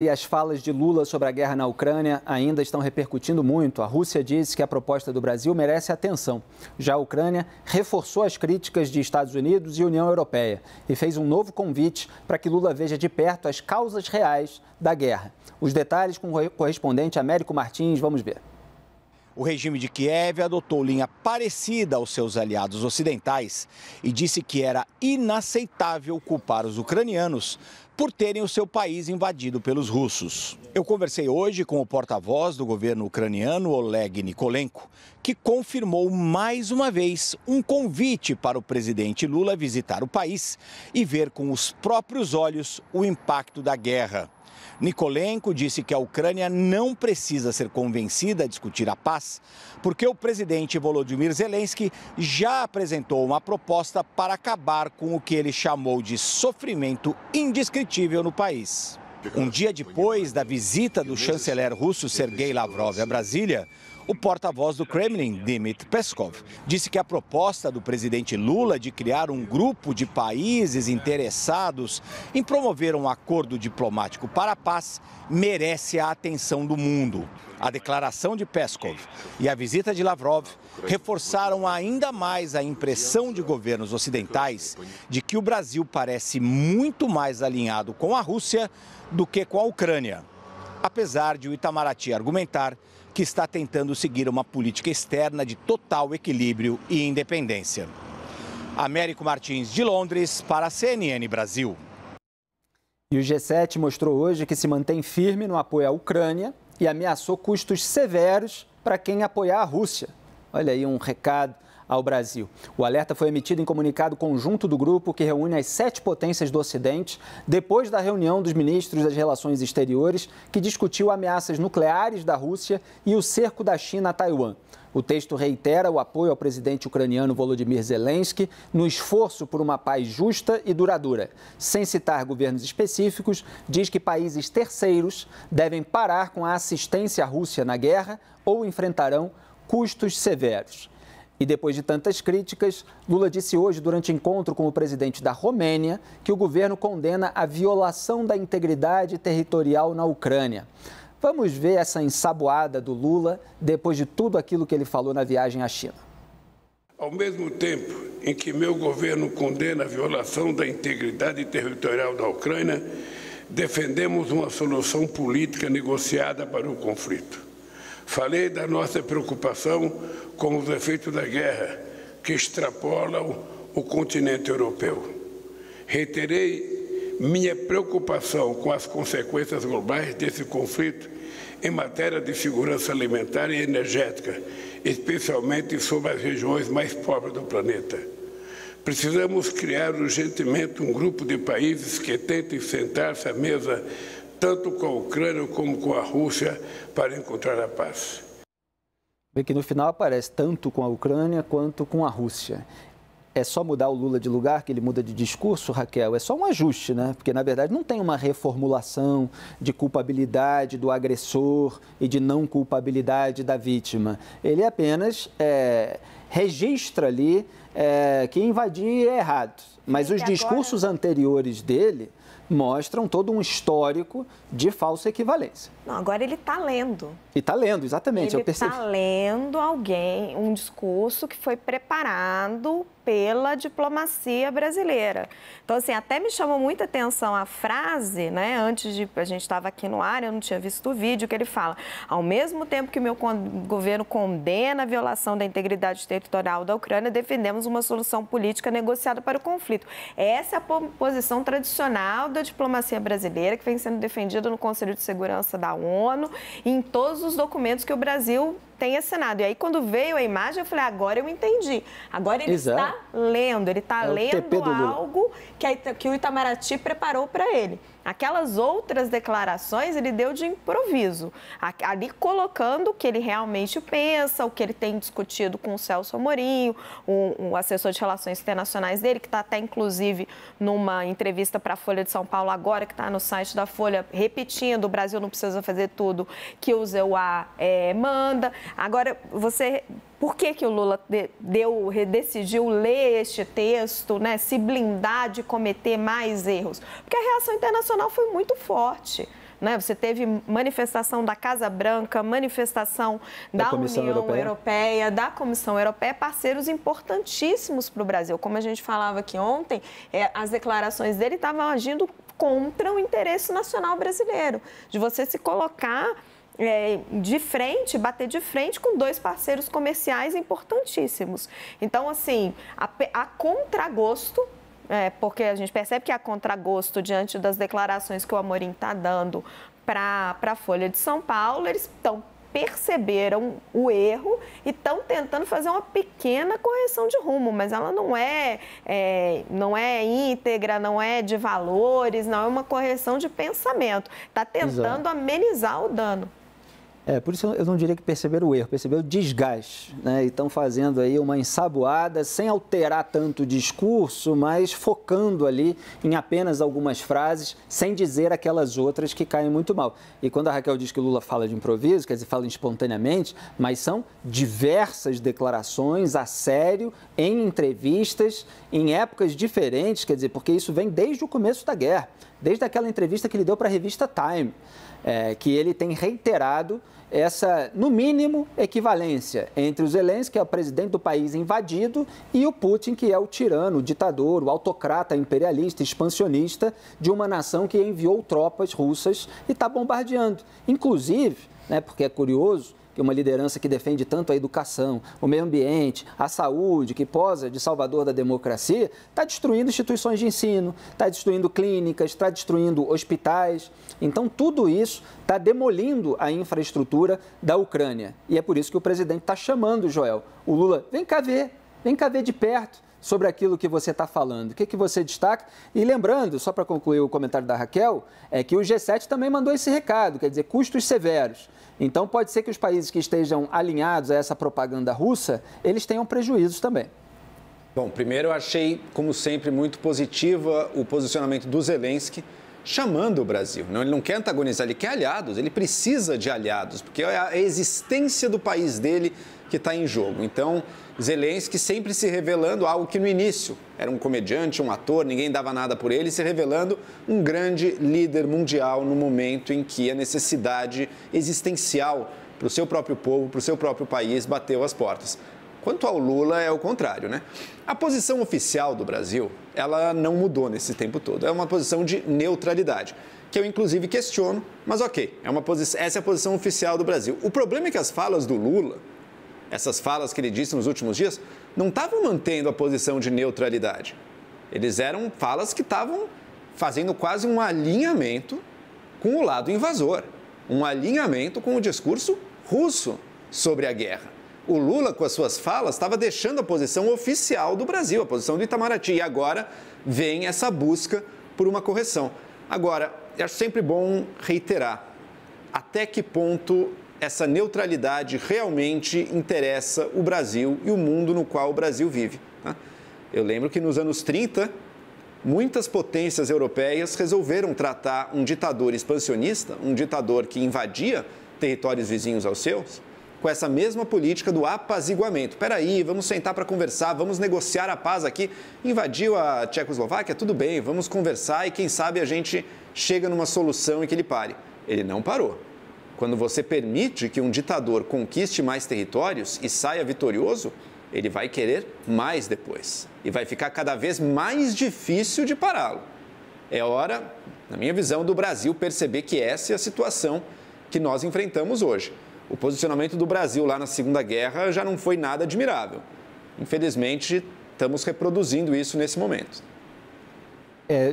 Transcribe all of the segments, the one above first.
E as falas de Lula sobre a guerra na Ucrânia ainda estão repercutindo muito. A Rússia disse que a proposta do Brasil merece atenção. Já a Ucrânia reforçou as críticas de Estados Unidos e União Europeia e fez um novo convite para que Lula veja de perto as causas reais da guerra. Os detalhes com o correspondente Américo Martins, vamos ver. O regime de Kiev adotou linha parecida aos seus aliados ocidentais e disse que era inaceitável culpar os ucranianos por terem o seu país invadido pelos russos. Eu conversei hoje com o porta-voz do governo ucraniano, Oleg Nikolenko, que confirmou mais uma vez um convite para o presidente Lula visitar o país e ver com os próprios olhos o impacto da guerra. Nikolenko disse que a Ucrânia não precisa ser convencida a discutir a paz, porque o presidente Volodymyr Zelensky já apresentou uma proposta para acabar com o que ele chamou de sofrimento indescritível no país. Um dia depois da visita do chanceler russo Sergei Lavrov a Brasília, o porta-voz do Kremlin, Dmitry Peskov, disse que a proposta do presidente Lula de criar um grupo de países interessados em promover um acordo diplomático para a paz merece a atenção do mundo. A declaração de Peskov e a visita de Lavrov reforçaram ainda mais a impressão de governos ocidentais de que o Brasil parece muito mais alinhado com a Rússia do que com a Ucrânia. Apesar de o Itamaraty argumentar que está tentando seguir uma política externa de total equilíbrio e independência. Américo Martins, de Londres, para a CNN Brasil. E o G7 mostrou hoje que se mantém firme no apoio à Ucrânia e ameaçou custos severos para quem apoiar a Rússia. Olha aí um recado ao Brasil. O alerta foi emitido em comunicado conjunto do grupo que reúne as 7 potências do Ocidente, depois da reunião dos ministros das Relações Exteriores, que discutiu ameaças nucleares da Rússia e o cerco da China a Taiwan. O texto reitera o apoio ao presidente ucraniano Volodymyr Zelensky no esforço por uma paz justa e duradoura. Sem citar governos específicos, diz que países terceiros devem parar com a assistência à Rússia na guerra ou enfrentarão custos severos. E depois de tantas críticas, Lula disse hoje, durante encontro com o presidente da Romênia, que o governo condena a violação da integridade territorial na Ucrânia. Vamos ver essa ensaboada do Lula depois de tudo aquilo que ele falou na viagem à China. Ao mesmo tempo em que meu governo condena a violação da integridade territorial da Ucrânia, defendemos uma solução política negociada para o conflito. Falei da nossa preocupação com os efeitos da guerra, que extrapolam o continente europeu. Reiterei minha preocupação com as consequências globais desse conflito em matéria de segurança alimentar e energética, especialmente sobre as regiões mais pobres do planeta. Precisamos criar urgentemente um grupo de países que tentem sentar-se à mesa tanto com a Ucrânia como com a Rússia, para encontrar a paz. Vê que no final aparece tanto com a Ucrânia quanto com a Rússia. É só mudar o Lula de lugar que ele muda de discurso, Raquel? É só um ajuste, né? Porque, na verdade, não tem uma reformulação de culpabilidade do agressor e de não culpabilidade da vítima. Ele apenas registra ali que invadir é errado. Mas os discursos anteriores dele mostram todo um histórico de falsa equivalência. Não, agora ele está lendo. E está lendo, exatamente. Ele está lendo um discurso que foi preparado pela diplomacia brasileira. Então, assim, até me chamou muita atenção a frase, né? Antes de a gente estava aqui no ar, eu não tinha visto o vídeo, que ele fala: ao mesmo tempo que o meu governo condena a violação da integridade territorial da Ucrânia, defendemos uma solução política negociada para o conflito. Essa é a posição tradicional da diplomacia brasileira, que vem sendo defendida no Conselho de Segurança da ONU e em todos os documentos que o Brasil tem assinado. E aí, quando veio a imagem, eu falei, agora eu entendi. Agora ele está lendo, ele está lendo algo que o Itamaraty preparou para ele. Aquelas outras declarações ele deu de improviso, ali colocando o que ele realmente pensa, o que ele tem discutido com o Celso Amorim, o assessor de relações internacionais dele, que está até inclusive numa entrevista para a Folha de São Paulo agora, que está no site da Folha, repetindo: o Brasil não precisa fazer tudo que o ZEUA manda. Agora, por que o Lula decidiu ler este texto, né, se blindar de cometer mais erros? Porque a reação internacional foi muito forte. né? Você teve manifestação da Casa Branca, manifestação da União Europeia, da Comissão Europeia, parceiros importantíssimos para o Brasil. Como a gente falava aqui ontem, as declarações dele estavam agindo contra o interesse nacional brasileiro, de você se colocar de frente, bater de frente com dois parceiros comerciais importantíssimos. Então, assim, a contragosto, porque a gente percebe que a contragosto diante das declarações que o Amorim está dando para a Folha de São Paulo, eles perceberam o erro e estão tentando fazer uma pequena correção de rumo, mas ela não é íntegra, não é de valores, não é uma correção de pensamento. Está tentando amenizar o dano. Por isso eu não diria que perceberam o erro, perceberam o desgaste, né? E estão fazendo aí uma ensaboada, sem alterar tanto o discurso, mas focando ali em apenas algumas frases, sem dizer aquelas outras que caem muito mal. E quando a Raquel diz que o Lula fala de improviso, quer dizer, fala espontaneamente, mas são diversas declarações a sério, em entrevistas, em épocas diferentes, quer dizer, porque isso vem desde o começo da guerra, desde aquela entrevista que ele deu para a revista Time, que ele tem reiterado essa, no mínimo, equivalência entre o Zelensky, que é o presidente do país invadido, e o Putin, que é o tirano, o ditador, o autocrata imperialista, expansionista de uma nação que enviou tropas russas e está bombardeando. Inclusive, porque é curioso, que uma liderança que defende tanto a educação, o meio ambiente, a saúde, que posa de salvador da democracia, está destruindo instituições de ensino, está destruindo clínicas, está destruindo hospitais. Então, tudo isso está demolindo a infraestrutura da Ucrânia. E é por isso que o presidente está chamando, Joel, o Lula, vem cá ver de perto sobre aquilo que você está falando. O que você destaca? E lembrando, só para concluir o comentário da Raquel, é que o G7 também mandou esse recado, quer dizer, custos severos. Então, pode ser que os países que estejam alinhados a essa propaganda russa, eles tenham prejuízos também. Bom, primeiro eu achei, como sempre, muito positiva o posicionamento do Zelensky, chamando o Brasil. Ele não quer antagonizar, ele quer aliados, ele precisa de aliados, porque é a existência do país dele que está em jogo. Então, Zelensky sempre se revelando algo que no início era um comediante, um ator, ninguém dava nada por ele, se revelando um grande líder mundial no momento em que a necessidade existencial para o seu próprio povo, para o seu próprio país, bateu as portas. Quanto ao Lula, é o contrário, né? A posição oficial do Brasil, ela não mudou nesse tempo todo. É uma posição de neutralidade, que eu, inclusive, questiono, mas ok, essa é a posição oficial do Brasil. O problema é que as falas do Lula, essas falas que ele disse nos últimos dias, não estavam mantendo a posição de neutralidade. Eles eram falas que estavam fazendo quase um alinhamento com o lado invasor, um alinhamento com o discurso russo sobre a guerra. O Lula, com as suas falas, estava deixando a posição oficial do Brasil, a posição do Itamaraty, e agora vem essa busca por uma correção. Agora, eu acho sempre bom reiterar até que ponto essa neutralidade realmente interessa o Brasil e o mundo no qual o Brasil vive. Tá? Eu lembro que nos anos 30, muitas potências europeias resolveram tratar um ditador expansionista, um ditador que invadia territórios vizinhos aos seus, com essa mesma política do apaziguamento. Espera aí, vamos sentar para conversar, vamos negociar a paz aqui. Invadiu a Tchecoslováquia? Tudo bem, vamos conversar e quem sabe a gente chega numa solução e que ele pare. Ele não parou. Quando você permite que um ditador conquiste mais territórios e saia vitorioso, ele vai querer mais depois. E vai ficar cada vez mais difícil de pará-lo. É hora, na minha visão, do Brasil perceber que essa é a situação que nós enfrentamos hoje. O posicionamento do Brasil lá na Segunda Guerra já não foi nada admirável. Infelizmente, estamos reproduzindo isso nesse momento.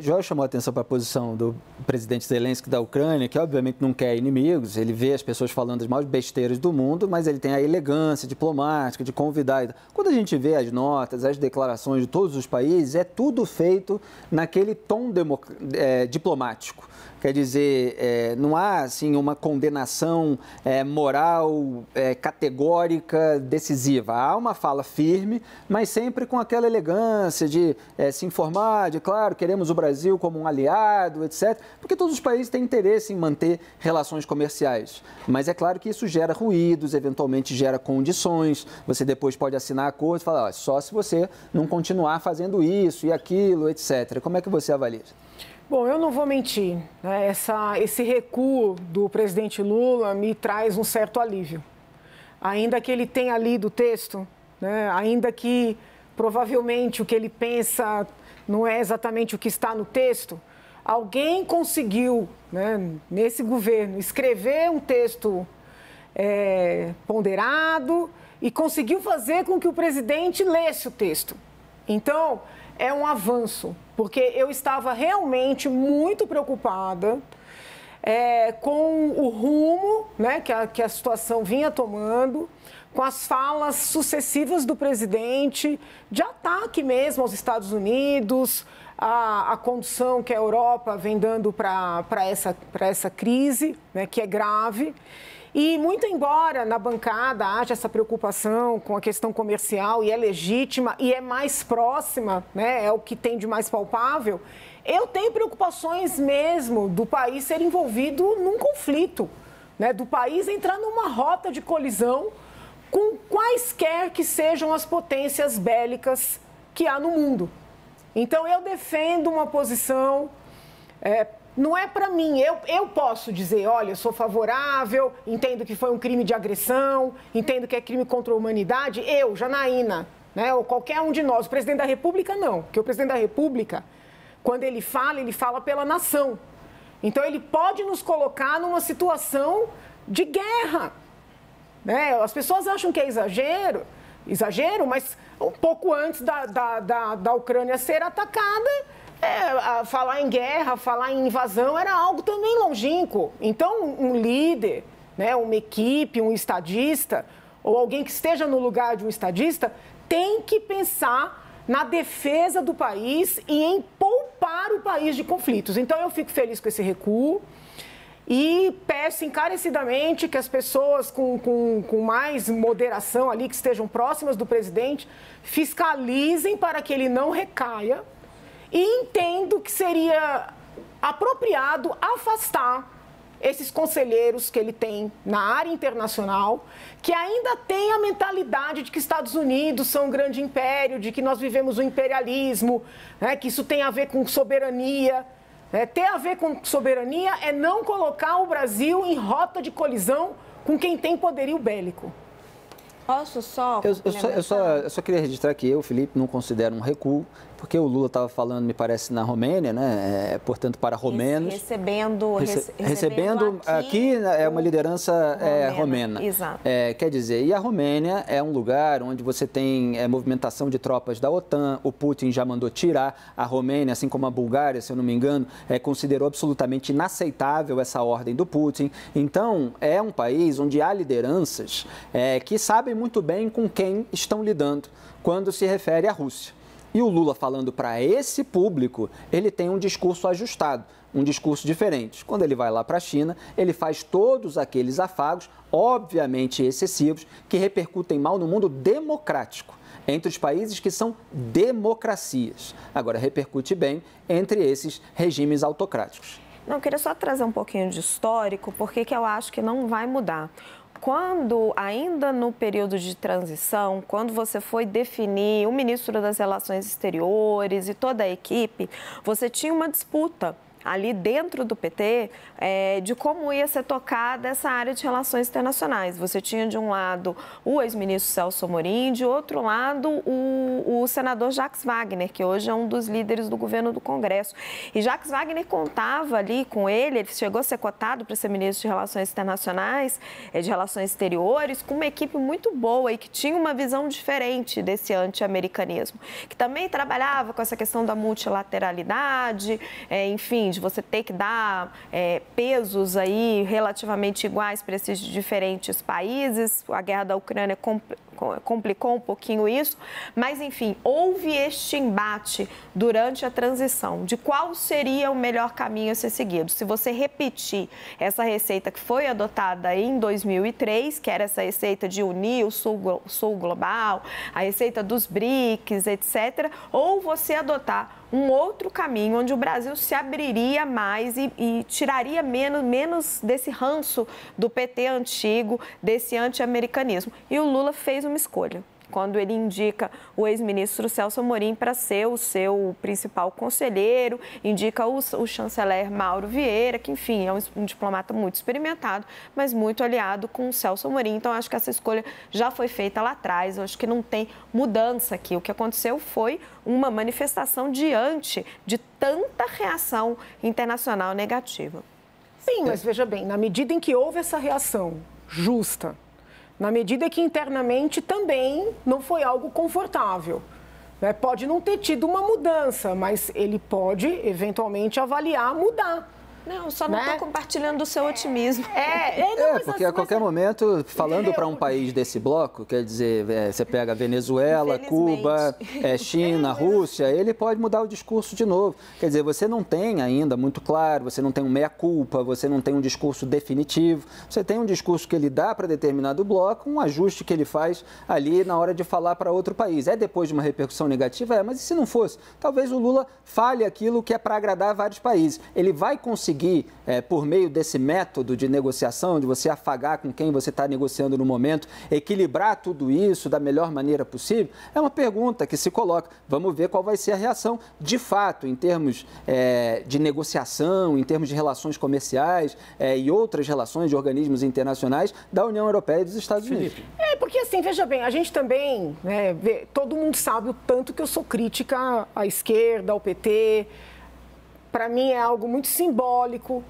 Joel chamou a atenção para a posição do presidente Zelensky da Ucrânia, que obviamente não quer inimigos, ele vê as pessoas falando as maiores besteiras do mundo, mas ele tem a elegância diplomática de convidar. Quando a gente vê as notas, as declarações de todos os países, é tudo feito naquele tom diplomático. Quer dizer, não há assim, uma condenação moral categórica, decisiva. Há uma fala firme, mas sempre com aquela elegância de se informar, de, claro, queremos o Brasil como um aliado, etc. Porque todos os países têm interesse em manter relações comerciais. Mas é claro que isso gera ruídos, eventualmente gera condições. Você depois pode assinar acordos e falar, só se você não continuar fazendo isso e aquilo, etc. Como é que você avalia? Bom, eu não vou mentir, né? Esse recuo do presidente Lula me traz um certo alívio. Ainda que ele tenha lido o texto, né? Ainda que provavelmente o que ele pensa não é exatamente o que está no texto, alguém conseguiu, né, nesse governo, escrever um texto ponderado e conseguiu fazer com que o presidente lesse o texto. Então, é um avanço, porque eu estava realmente muito preocupada com o rumo, né, que a situação vinha tomando, com as falas sucessivas do presidente de ataque mesmo aos Estados Unidos, a condução que a Europa vem dando para essa crise, né, que é grave. E muito embora na bancada haja essa preocupação com a questão comercial, e é legítima e é mais próxima, né, é o que tem de mais palpável, eu tenho preocupações mesmo do país ser envolvido num conflito, né, do país entrar numa rota de colisão com quaisquer que sejam as potências bélicas que há no mundo. Então, eu defendo uma posição, não é para mim, eu posso dizer, olha, eu sou favorável, entendo que foi um crime de agressão, entendo que é crime contra a humanidade, eu, Janaína, né, ou qualquer um de nós. O presidente da República, não, porque o presidente da República, quando ele fala pela nação. Então, ele pode nos colocar numa situação de guerra. Né? As pessoas acham que é exagero, mas um pouco antes da Ucrânia ser atacada, falar em guerra, falar em invasão era algo também longínquo. Então, um líder, né, uma equipe, um estadista, ou alguém que esteja no lugar de um estadista, tem que pensar na defesa do país e em poupar o país de conflitos. Então, eu fico feliz com esse recuo. E peço encarecidamente que as pessoas com mais moderação ali, que estejam próximas do presidente, fiscalizem para que ele não recaia. E entendo que seria apropriado afastar esses conselheiros que ele tem na área internacional, que ainda tem a mentalidade de que Estados Unidos são um grande império, de que nós vivemos o imperialismo, né, que isso tem a ver com soberania. Ter a ver com soberania é não colocar o Brasil em rota de colisão com quem tem poderio bélico. Posso só... Eu só queria registrar que eu, Felipe, não considero um recuo, porque o Lula estava falando, me parece, na Romênia, né? Portanto, para romenos. Recebendo aqui é uma liderança romena. Exato. Quer dizer, e a Romênia é um lugar onde você tem movimentação de tropas da OTAN, o Putin já mandou tirar a Romênia, assim como a Bulgária, se eu não me engano, considerou absolutamente inaceitável essa ordem do Putin. Então, é um país onde há lideranças que sabem muito bem com quem estão lidando quando se refere à Rússia. E o Lula falando para esse público, ele tem um discurso ajustado, um discurso diferente. Quando ele vai lá para a China, ele faz todos aqueles afagos, obviamente excessivos, que repercutem mal no mundo democrático, entre os países que são democracias. Agora, repercute bem entre esses regimes autocráticos. Não, eu queria só trazer um pouquinho de histórico, porque eu acho que não vai mudar. Quando, ainda no período de transição, quando você foi definir o ministro das Relações Exteriores e toda a equipe, você tinha uma disputa ali dentro do PT, de como ia ser tocada essa área de relações internacionais. Você tinha, de um lado, o ex-ministro Celso Amorim, de outro lado, o senador Jacques Wagner, que hoje é um dos líderes do governo do Congresso. E Jacques Wagner contava ali com ele chegou a ser cotado para ser ministro de Relações Internacionais, de Relações Exteriores, com uma equipe muito boa e que tinha uma visão diferente desse anti-americanismo, que também trabalhava com essa questão da multilateralidade, enfim, de você ter que dar pesos aí relativamente iguais para esses diferentes países. A guerra da Ucrânia complicou um pouquinho isso, mas, enfim, houve este embate durante a transição de qual seria o melhor caminho a ser seguido. Se você repetir essa receita que foi adotada em 2003, que era essa receita de unir o Sul global, a receita dos BRICS, etc., ou você adotar um outro caminho onde o Brasil se abriria mais e tiraria menos desse ranço do PT antigo, desse anti-americanismo. E o Lula fez uma escolha. quando ele indica o ex-ministro Celso Amorim para ser o seu principal conselheiro, indica o chanceler Mauro Vieira, que, enfim, é um diplomata muito experimentado, mas muito aliado com o Celso Amorim. Então, acho que essa escolha já foi feita lá atrás, eu acho que não tem mudança aqui. O que aconteceu foi uma manifestação diante de tanta reação internacional negativa. Sim, mas veja bem, na medida em que houve essa reação justa, na medida que internamente também não foi algo confortável. Pode não ter tido uma mudança, mas ele pode, eventualmente, avaliar mudar. Não, só não estou compartilhando do seu otimismo. Porque a qualquer momento, falando para um país desse bloco, quer dizer, você pega Venezuela, Cuba, China, Rússia, ele pode mudar o discurso de novo. Quer dizer, você não tem ainda muito claro, você não tem um meia-culpa, você não tem um discurso definitivo, você tem um discurso que ele dá para determinado bloco, um ajuste que ele faz ali na hora de falar para outro país. É depois de uma repercussão negativa? Mas e se não fosse? Talvez o Lula fale aquilo que é para agradar vários países. Ele vai conseguir por meio desse método de negociação, de você afagar com quem você está negociando no momento, equilibrar tudo isso da melhor maneira possível? É uma pergunta que se coloca. Vamos ver qual vai ser a reação de fato, em termos de negociação, em termos de relações comerciais e outras relações de organismos internacionais da União Europeia e dos Estados Unidos. Porque assim, veja bem, a gente também, todo mundo sabe o tanto que eu sou crítica à esquerda, ao PT. Para mim é algo muito simbólico,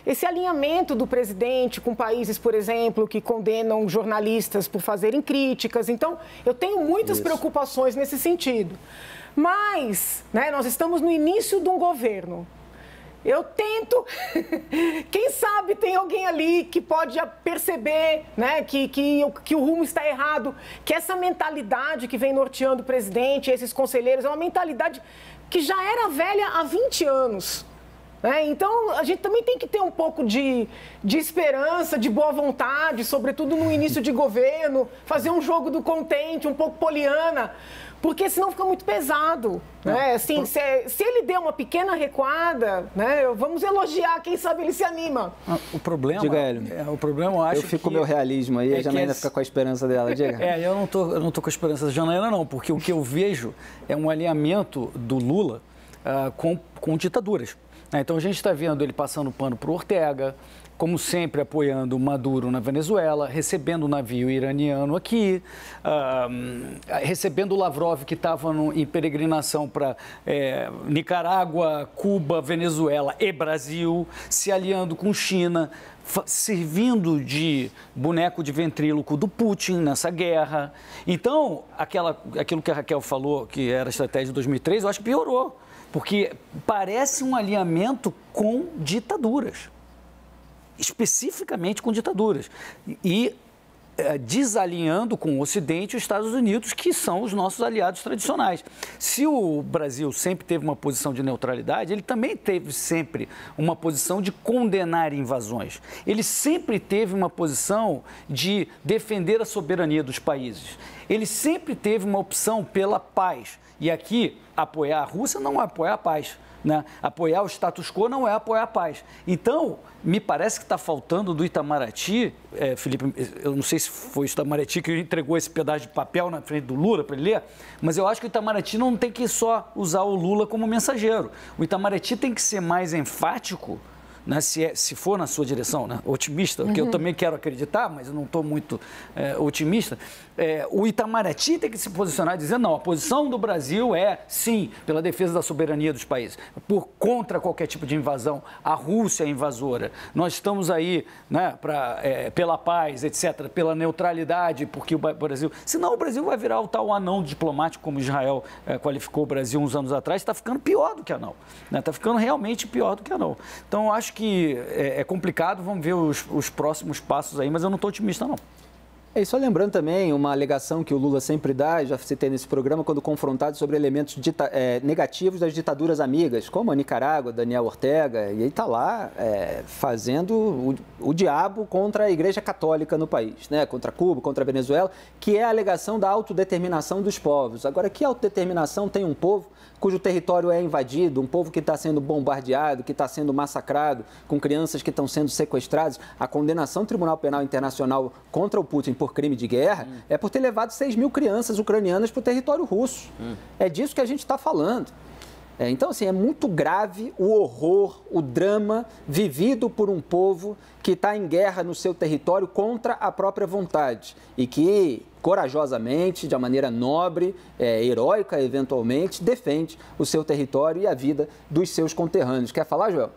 esse alinhamento do presidente com países, por exemplo, que condenam jornalistas por fazerem críticas. Então, eu tenho muitas preocupações nesse sentido. Mas, nós estamos no início de um governo. Eu tento, quem sabe tem alguém ali que pode perceber que o rumo está errado, que essa mentalidade que vem norteando o presidente, esses conselheiros, é uma mentalidade que já era velha há 20 anos. Então, a gente também tem que ter um pouco de esperança, de boa vontade, sobretudo no início de governo, fazer um jogo do contente, um pouco poliana, porque senão fica muito pesado. Assim, se ele der uma pequena recuada, vamos elogiar, quem sabe ele se anima. O problema, diga, Hélio. O problema eu acho eu fico com o meu realismo aí, a Janaína fica com a esperança dela. Diga. Eu não tô com a esperança da Janaína, não, porque o que eu vejo é um alinhamento do Lula com ditaduras. Então, a gente está vendo ele passando pano para o Ortega, como sempre, apoiando o Maduro na Venezuela, recebendo o navio iraniano aqui, recebendo o Lavrov, que estava em peregrinação para Nicarágua, Cuba, Venezuela e Brasil, se aliando com China, servindo de boneco de ventríloco do Putin nessa guerra. Então, aquilo que a Raquel falou, que era a estratégia de 2003, eu acho que piorou, porque parece um alinhamento com ditaduras. Especificamente com ditaduras, e desalinhando com o Ocidente e os Estados Unidos, que são os nossos aliados tradicionais. Se o Brasil sempre teve uma posição de neutralidade, ele também teve sempre uma posição de condenar invasões. Ele sempre teve uma posição de defender a soberania dos países. Ele sempre teve uma opção pela paz. E aqui, apoiar a Rússia não é apoiar a paz. Apoiar o status quo não é apoiar a paz. Então, me parece que está faltando do Itamaraty, Felipe, eu não sei se foi o Itamaraty que entregou esse pedaço de papel na frente do Lula para ele ler, mas eu acho que o Itamaraty não tem que só usar o Lula como mensageiro. O Itamaraty tem que ser mais enfático, se for na sua direção, otimista, que eu também quero acreditar, mas eu não estou muito otimista, o Itamaraty tem que se posicionar e dizer, não, a posição do Brasil é, sim, pela defesa da soberania dos países, contra qualquer tipo de invasão. A Rússia é invasora. Nós estamos aí pela paz, etc., pela neutralidade, porque o Brasil... Senão o Brasil vai virar o tal anão diplomático, como Israel qualificou o Brasil uns anos atrás, está ficando pior do que anão. Está ficando realmente pior do que anão. Então, eu acho que é complicado, vamos ver os próximos passos aí, mas eu não estou otimista, não. Só lembrando também uma alegação que o Lula sempre dá, já citei nesse programa, quando confrontado sobre elementos negativos das ditaduras amigas, como a Nicarágua, Daniel Ortega, e aí está lá fazendo o diabo contra a Igreja Católica no país, contra Cuba, contra a Venezuela, que é a alegação da autodeterminação dos povos. Agora, que autodeterminação tem um povo cujo território é invadido, um povo que está sendo bombardeado, que está sendo massacrado, com crianças que estão sendo sequestradas? A condenação do Tribunal Penal Internacional contra o Putin por crime de guerra é por ter levado 6 mil crianças ucranianas para o território russo. É disso que a gente está falando. Então, assim, é muito grave o horror, o drama vivido por um povo que está em guerra no seu território contra a própria vontade e que, corajosamente, de uma maneira nobre, heróica, eventualmente, defende o seu território e a vida dos seus conterrâneos. Quer falar, Joel?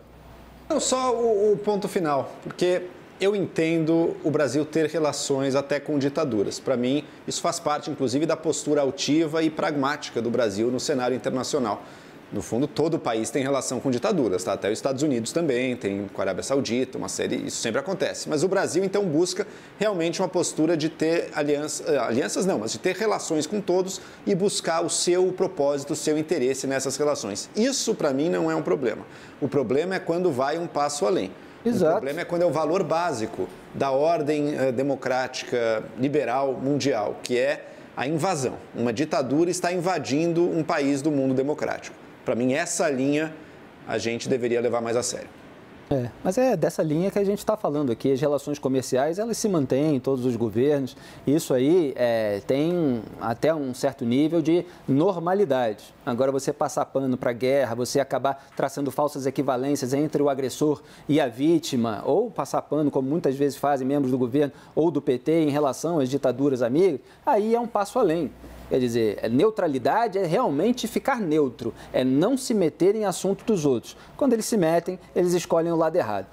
Não, só o ponto final, porque eu entendo o Brasil ter relações até com ditaduras. Para mim, isso faz parte, inclusive, da postura altiva e pragmática do Brasil no cenário internacional. No fundo, todo o país tem relação com ditaduras, tá? Até os Estados Unidos também, tem com a Arábia Saudita, uma série, isso sempre acontece. Mas o Brasil, então, busca realmente uma postura de ter alianças não, mas de ter relações com todos e buscar o seu propósito, o seu interesse nessas relações. Isso, para mim, não é um problema. O problema é quando vai um passo além. Exato. O problema é quando é o valor básico da ordem democrática, liberal, mundial, que é a invasão. Uma ditadura está invadindo um país do mundo democrático. Para mim, essa linha a gente deveria levar mais a sério. Mas é dessa linha que a gente está falando aqui. As relações comerciais, elas se mantêm em todos os governos. Isso aí tem até um certo nível de normalidade. Agora, você passar pano para a guerra, você acabar traçando falsas equivalências entre o agressor e a vítima, ou passar pano, como muitas vezes fazem membros do governo ou do PT em relação às ditaduras amigas, aí é um passo além. Quer dizer, neutralidade é realmente ficar neutro, é não se meter em assunto dos outros. Quando eles se metem, eles escolhem o lado errado.